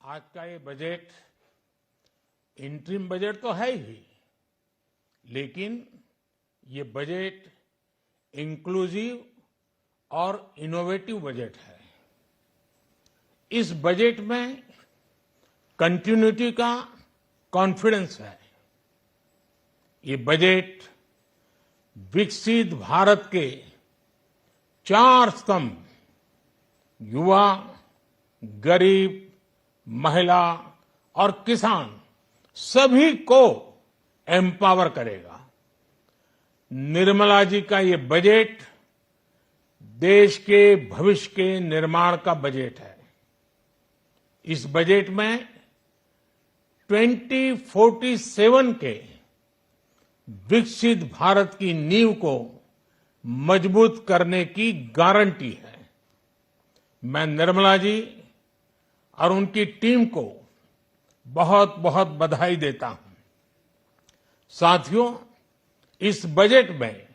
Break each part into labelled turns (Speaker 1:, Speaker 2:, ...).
Speaker 1: आज का ये बजट इंटरिम बजट तो है ही, लेकिन ये बजट इंक्लूसिव और इनोवेटिव बजट है। इस बजट में कंटिन्यूटी का कॉन्फिडेंस है। ये बजट विकसित भारत के 4 स्तंभ युवा, गरीब, महिला और किसान सभी को एम्पावर करेगा। निर्मला जी का ये बजट देश के भविष्य के निर्माण का बजट है। इस बजट में 2047 के विकसित भारत की नींव को मजबूत करने की गारंटी है। मैं निर्मला जी और उनकी टीम को बहुत बहुत बधाई देता हूं। साथियों, इस बजट में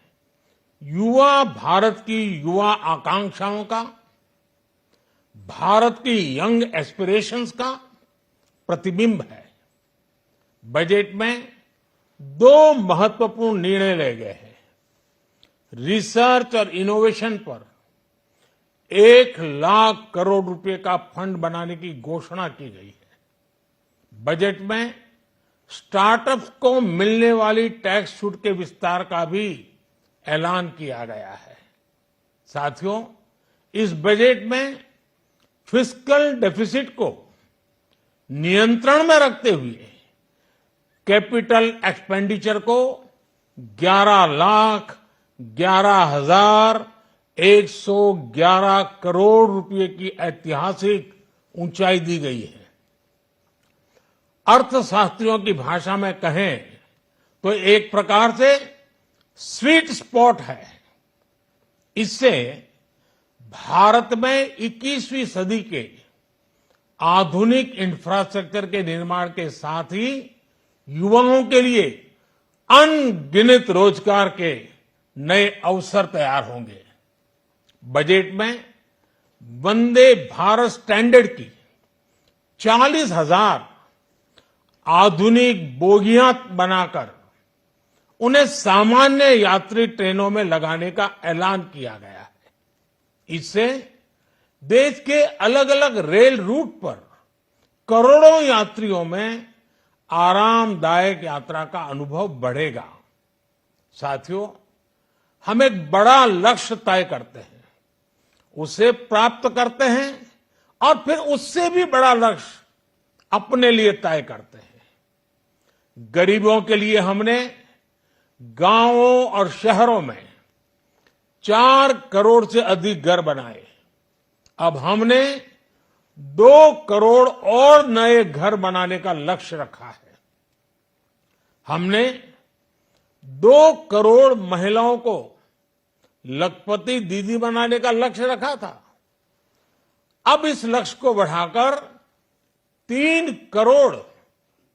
Speaker 1: युवा भारत की युवा आकांक्षाओं का, भारत की यंग एस्पिरेशंस का प्रतिबिंब है। बजट में 2 महत्वपूर्ण निर्णय लिए गए हैं। रिसर्च और इनोवेशन पर 1 लाख करोड़ रुपए का फंड बनाने की घोषणा की गई है। बजट में स्टार्टअप्स को मिलने वाली टैक्स छूट के विस्तार का भी ऐलान किया गया है। साथियों, इस बजट में फिस्कल डेफिसिट को नियंत्रण में रखते हुए कैपिटल एक्सपेंडिचर को 11,11,111 करोड़ रुपए की ऐतिहासिक ऊंचाई दी गई है। अर्थशास्त्रियों की भाषा में कहें तो एक प्रकार से स्वीट स्पॉट है। इससे भारत में 21वीं सदी के आधुनिक इंफ्रास्ट्रक्चर के निर्माण के साथ ही युवाओं के लिए अनगिनत रोजगार के नए अवसर तैयार होंगे। बजट में वंदे भारत स्टैंडर्ड की 40,000 आधुनिक बोगियां बनाकर उन्हें सामान्य यात्री ट्रेनों में लगाने का ऐलान किया गया है। इससे देश के अलग अलग रेल रूट पर करोड़ों यात्रियों में आरामदायक यात्रा का अनुभव बढ़ेगा। साथियों, हम एक बड़ा लक्ष्य तय करते हैं, उसे प्राप्त करते हैं और फिर उससे भी बड़ा लक्ष्य अपने लिए तय करते हैं। गरीबों के लिए हमने गांवों और शहरों में 4 करोड़ से अधिक घर बनाए। अब हमने 2 करोड़ और नए घर बनाने का लक्ष्य रखा है। हमने 2 करोड़ महिलाओं को लखपति दीदी बनाने का लक्ष्य रखा था। अब इस लक्ष्य को बढ़ाकर 3 करोड़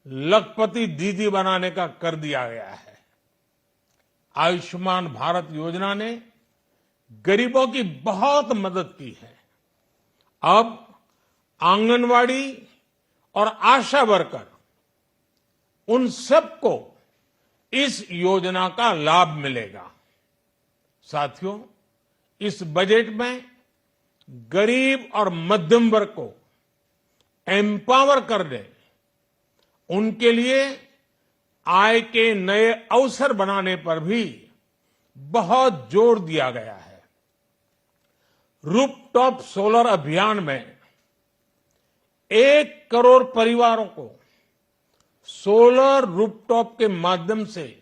Speaker 1: लखपति दीदी बनाने का कर दिया गया है। आयुष्मान भारत योजना ने गरीबों की बहुत मदद की है। अब आंगनवाड़ी और आशा वर्कर, उन सबको इस योजना का लाभ मिलेगा। साथियों, इस बजट में गरीब और मध्यम वर्ग को एम्पावर करने, उनके लिए आय के नए अवसर बनाने पर भी बहुत जोर दिया गया है। रूफटॉप सोलर अभियान में 1 करोड़ परिवारों को सोलर रूफटॉप के माध्यम से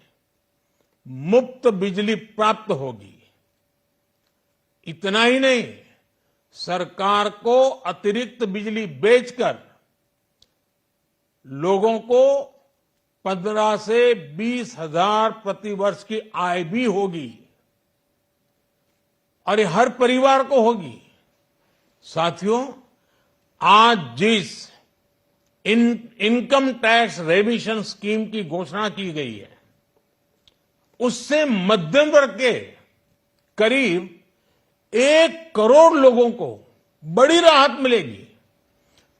Speaker 1: मुफ्त बिजली प्राप्त होगी। इतना ही नहीं, सरकार को अतिरिक्त बिजली बेचकर लोगों को 15 से 20 हजार प्रति वर्ष की आय भी होगी और ये हर परिवार को होगी। साथियों, आज जिस इनकम टैक्स रेमिशन स्कीम की घोषणा की गई है, उससे मध्यम वर्ग के करीब 1 करोड़ लोगों को बड़ी राहत मिलेगी।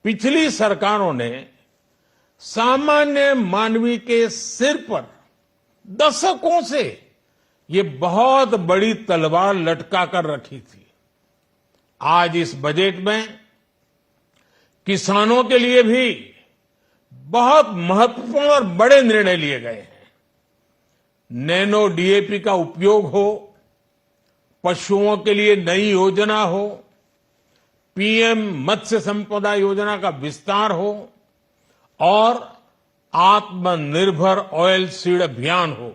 Speaker 1: पिछली सरकारों ने सामान्य मानवी के सिर पर दशकों से ये बहुत बड़ी तलवार लटका कर रखी थी। आज इस बजट में किसानों के लिए भी बहुत महत्वपूर्ण और बड़े निर्णय लिए गए हैं। नैनो डीएपी का उपयोग हो, पशुओं के लिए नई योजना हो, पीएम मत्स्य संपदा योजना का विस्तार हो और आत्मनिर्भर ऑयल सीड अभियान हो,